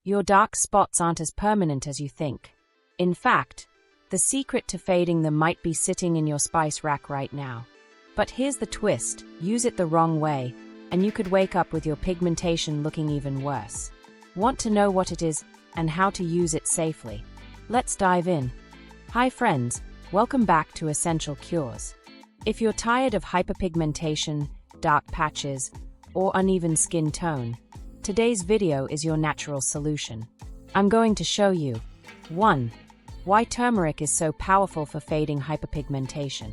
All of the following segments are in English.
Your dark spots aren't as permanent as you think. In fact, the secret to fading them might be sitting in your spice rack right now. But here's the twist: use it the wrong way, and you could wake up with your pigmentation looking even worse. Want to know what it is and how to use it safely? Let's dive in. Hi friends, welcome back to Essential Cures. If you're tired of hyperpigmentation, dark patches, or uneven skin tone, today's video is your natural solution. I'm going to show you 1. Why turmeric is so powerful for fading hyperpigmentation.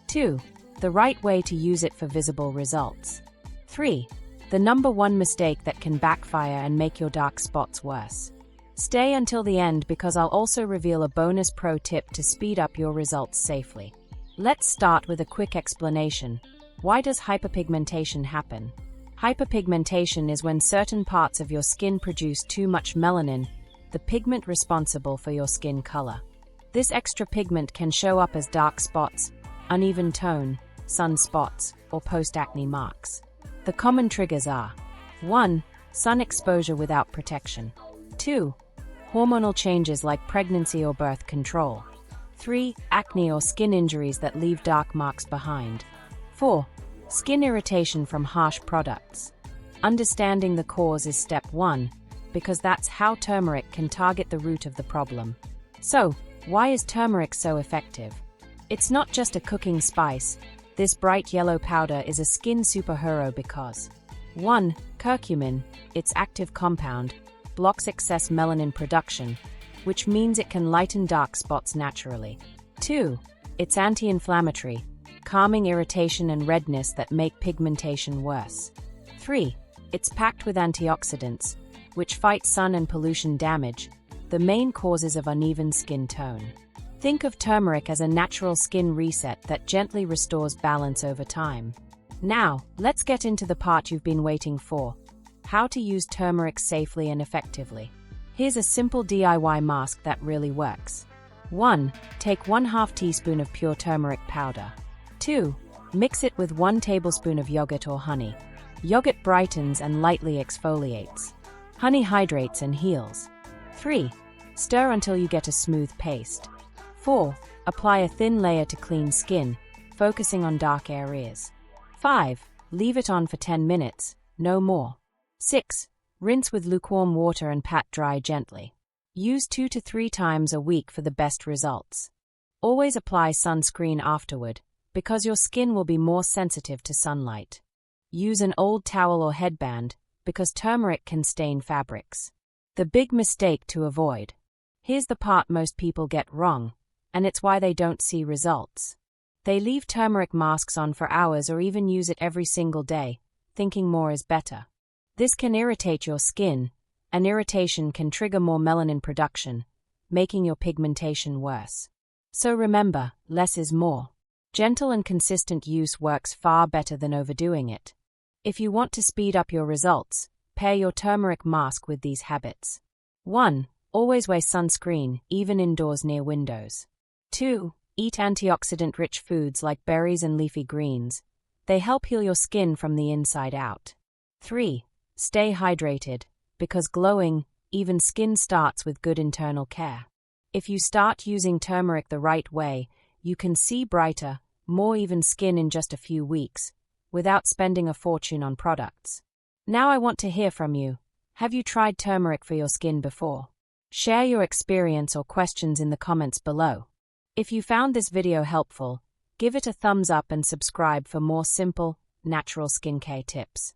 2. The right way to use it for visible results. 3. The number one mistake that can backfire and make your dark spots worse. Stay until the end because I'll also reveal a bonus pro tip to speed up your results safely. Let's start with a quick explanation. Why does hyperpigmentation happen? Hyperpigmentation is when certain parts of your skin produce too much melanin, the pigment responsible for your skin color. This extra pigment can show up as dark spots, uneven tone, sunspots, or post-acne marks. The common triggers are 1. Sun exposure without protection. 2. Hormonal changes like pregnancy or birth control. 3. Acne or skin injuries that leave dark marks behind. 4. Skin irritation from harsh products. Understanding the cause is step 1, because that's how turmeric can target the root of the problem. So, why is turmeric so effective? It's not just a cooking spice. This bright yellow powder is a skin superhero because 1. Curcumin, its active compound, blocks excess melanin production, which means it can lighten dark spots naturally. 2. It's anti-inflammatory, calming irritation and redness that make pigmentation worse. 3. It's packed with antioxidants, which fight sun and pollution damage, the main causes of uneven skin tone. Think of turmeric as a natural skin reset that gently restores balance over time. Now, let's get into the part you've been waiting for: how to use turmeric safely and effectively. Here's a simple DIY mask that really works. 1. Take 1/2 teaspoon of pure turmeric powder. 2. Mix it with 1 tablespoon of yogurt or honey. Yogurt brightens and lightly exfoliates. Honey hydrates and heals. 3. Stir until you get a smooth paste. 4. Apply a thin layer to clean skin, focusing on dark areas. 5. Leave it on for 10 minutes, no more. 6. Rinse with lukewarm water and pat dry gently. Use 2 to 3 times a week for the best results. Always apply sunscreen afterward, because your skin will be more sensitive to sunlight. Use an old towel or headband, because turmeric can stain fabrics. The big mistake to avoid. Here's the part most people get wrong, and it's why they don't see results. They leave turmeric masks on for hours or even use it every single day, thinking more is better. This can irritate your skin, and irritation can trigger more melanin production, making your pigmentation worse. So remember, less is more. Gentle and consistent use works far better than overdoing it. If you want to speed up your results, pair your turmeric mask with these habits. 1. Always wear sunscreen, even indoors near windows. 2. Eat antioxidant-rich foods like berries and leafy greens. They help heal your skin from the inside out. 3. Stay hydrated, because glowing, even skin starts with good internal care. If you start using turmeric the right way, you can see brighter, more even skin in just a few weeks, without spending a fortune on products. Now I want to hear from you. Have you tried turmeric for your skin before? Share your experience or questions in the comments below. If you found this video helpful, give it a thumbs up and subscribe for more simple, natural skincare tips.